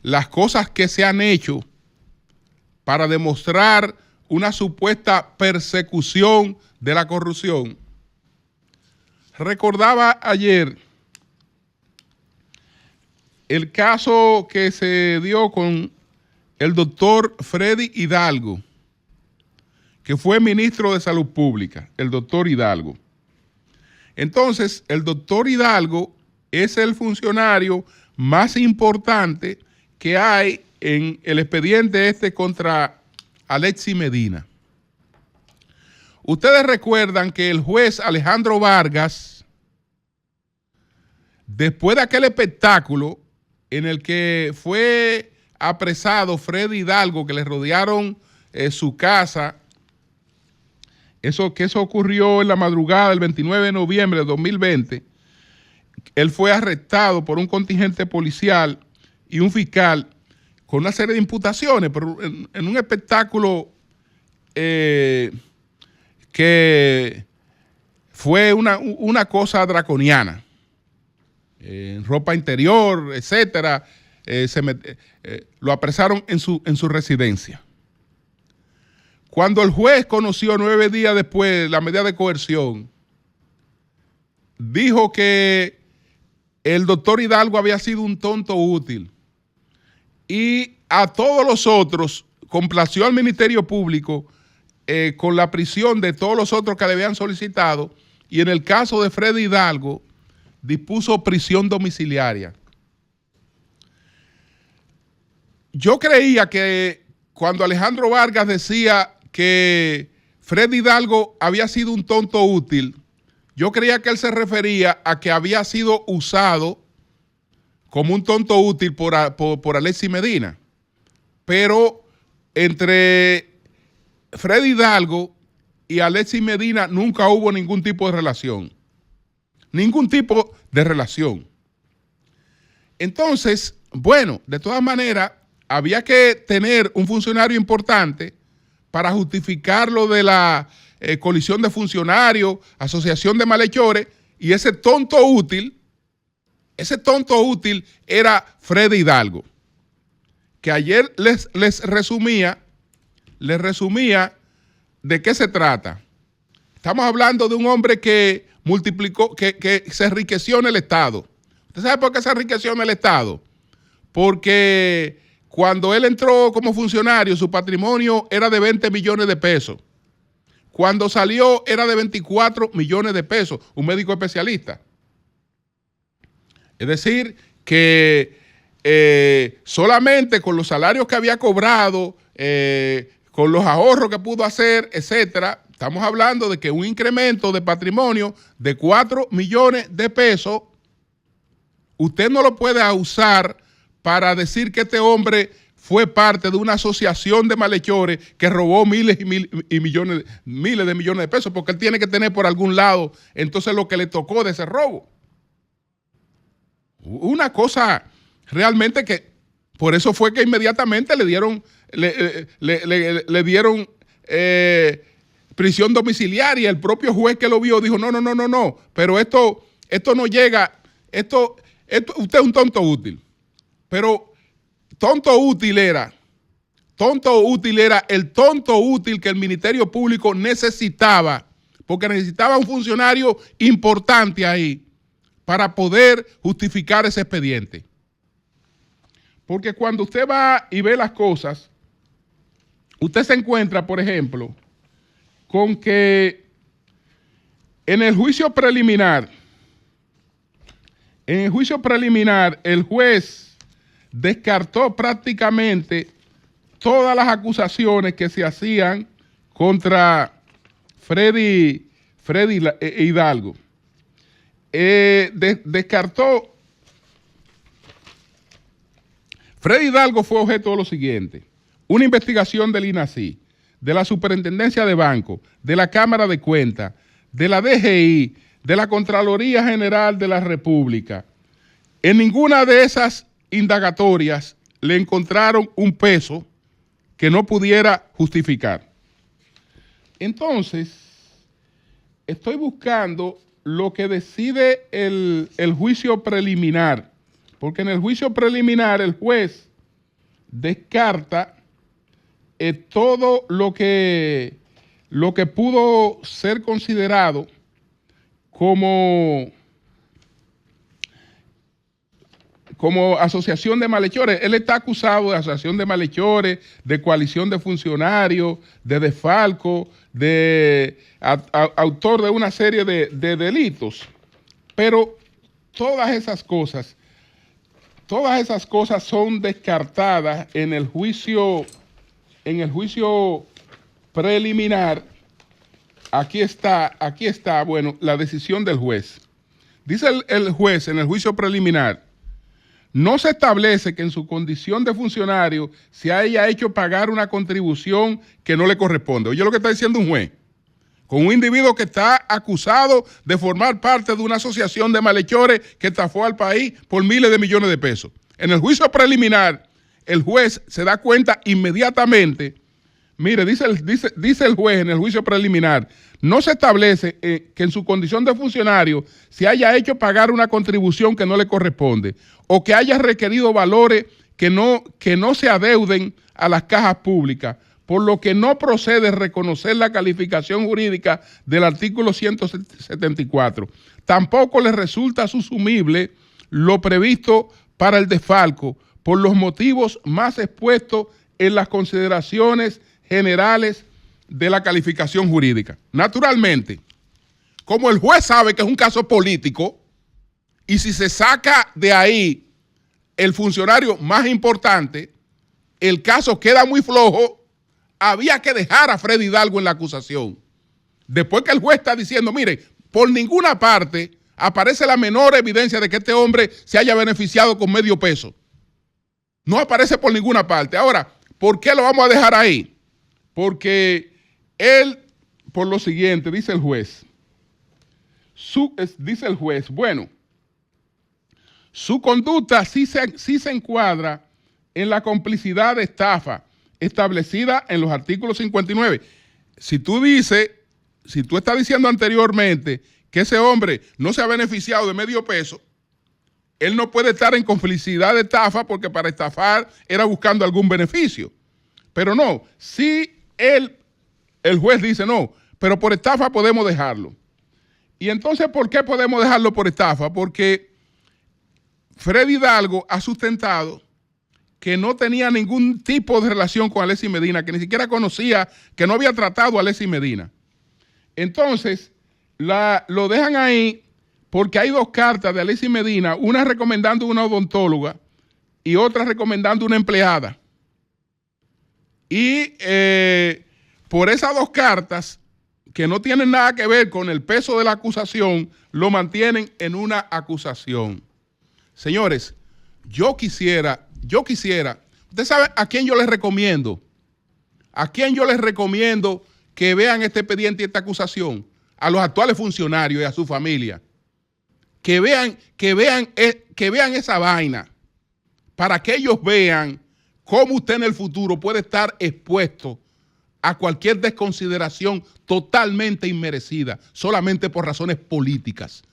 las cosas que se han hecho para demostrar una supuesta persecución de la corrupción. Recordaba ayer el caso que se dio con el doctor Freddy Hidalgo, que fue ministro de Salud Pública, el doctor Hidalgo. Entonces, el doctor Hidalgo es el funcionario más importante que hay en el expediente contra Alexis Medina. Ustedes recuerdan que el juez Alejandro Vargas, después de aquel espectáculo en el que fue apresado Freddy Hidalgo, que le rodearon su casa, eso ocurrió en la madrugada del 29 de noviembre de 2020, él fue arrestado por un contingente policial y un fiscal con una serie de imputaciones, pero en un espectáculo que fue una cosa draconiana, en ropa interior, etcétera. Lo apresaron en su residencia. Cuando el juez conoció 9 días después la medida de coerción, dijo que el doctor Hidalgo había sido un tonto útil y a todos los otros complació al Ministerio Público con la prisión de todos los otros que le habían solicitado, y en el caso de Freddy Hidalgo dispuso prisión domiciliaria. Yo creía que cuando Alejandro Vargas decía que Freddy Hidalgo había sido un tonto útil, yo creía que él se refería a que había sido usado como un tonto útil por Alexis Medina. Pero entre Freddy Hidalgo y Alexis Medina nunca hubo ningún tipo de relación. Ningún tipo de relación. Entonces, bueno, de todas maneras, había que tener un funcionario importante para justificar lo de la colisión de funcionarios, asociación de malhechores, y ese tonto útil era Freddy Hidalgo, que ayer les resumía de qué se trata. Estamos hablando de un hombre que multiplicó, que se enriqueció en el Estado. ¿Usted sabe por qué se enriqueció en el Estado? Porque cuando él entró como funcionario, su patrimonio era de 20 millones de pesos. Cuando salió era de 24 millones de pesos, un médico especialista. Es decir, que solamente con los salarios que había cobrado, con los ahorros que pudo hacer, etcétera, estamos hablando de que un incremento de patrimonio de 4 millones de pesos, usted no lo puede usar para decir que este hombre fue parte de una asociación de malhechores que robó miles de millones de pesos, porque él tiene que tener por algún lado entonces lo que le tocó de ese robo. Una cosa realmente que, por eso fue que inmediatamente le dieron prisión domiciliaria. El propio juez que lo vio dijo, no, pero esto no llega, usted es un tonto útil. Pero tonto útil era el tonto útil que el Ministerio Público necesitaba, porque necesitaba un funcionario importante ahí para poder justificar ese expediente. Porque cuando usted va y ve las cosas, usted se encuentra, por ejemplo, con que en el juicio preliminar, el juez descartó prácticamente todas las acusaciones que se hacían contra Freddy Hidalgo. Descartó. Freddy Hidalgo fue objeto de lo siguiente: una investigación del INACI, de la Superintendencia de Banco, de la Cámara de Cuentas, de la DGI, de la Contraloría General de la República. En ninguna de esas indagatorias le encontraron un peso que no pudiera justificar. Entonces, estoy buscando lo que decide el juicio preliminar, porque en el juicio preliminar el juez descarta todo lo que pudo ser considerado como asociación de malhechores. Él está acusado de asociación de malhechores, de coalición de funcionarios, de desfalco, de autor de una serie de delitos. Pero todas esas cosas son descartadas en el juicio preliminar. Aquí está, bueno, la decisión del juez. Dice el juez en el juicio preliminar: no se establece que en su condición de funcionario se haya hecho pagar una contribución que no le corresponde. Oye lo que está diciendo un juez, con un individuo que está acusado de formar parte de una asociación de malhechores que estafó al país por miles de millones de pesos. En el juicio preliminar, el juez se da cuenta inmediatamente. Mire, dice el juez en el juicio preliminar: no se establece que en su condición de funcionario se haya hecho pagar una contribución que no le corresponde o que haya requerido valores que no se adeuden a las cajas públicas, por lo que no procede reconocer la calificación jurídica del artículo 174. Tampoco le resulta susumible lo previsto para el desfalco por los motivos más expuestos en las consideraciones generales de la calificación jurídica. Naturalmente, como el juez sabe que es un caso político, y si se saca de ahí el funcionario más importante, el caso queda muy flojo, había que dejar a Freddy Hidalgo en la acusación. Después que el juez está diciendo, mire, por ninguna parte aparece la menor evidencia de que este hombre se haya beneficiado con medio peso. No aparece por ninguna parte. Ahora, ¿por qué lo vamos a dejar ahí? Porque él, por lo siguiente, dice el juez, bueno, su conducta sí se encuadra en la complicidad de estafa establecida en los artículos 59. Si tú estás diciendo anteriormente que ese hombre no se ha beneficiado de medio peso, él no puede estar en complicidad de estafa porque para estafar era buscando algún beneficio. Pero no, si el juez dice no, pero por estafa podemos dejarlo. Y entonces, ¿por qué podemos dejarlo por estafa? Porque Freddy Hidalgo ha sustentado que no tenía ningún tipo de relación con Alexis Medina, que ni siquiera conocía, que no había tratado a Alexis Medina. Entonces, lo dejan ahí porque hay dos cartas de Alexis Medina, una recomendando una odontóloga y otra recomendando una empleada. Y por esas dos cartas, que no tienen nada que ver con el peso de la acusación, lo mantienen en una acusación. Señores, yo quisiera, ¿usted sabe a quién yo les recomiendo? ¿A quién yo les recomiendo que vean este expediente y esta acusación? A los actuales funcionarios y a su familia. Que vean esa vaina, para que ellos vean cómo usted en el futuro puede estar expuesto a cualquier desconsideración totalmente inmerecida, solamente por razones políticas.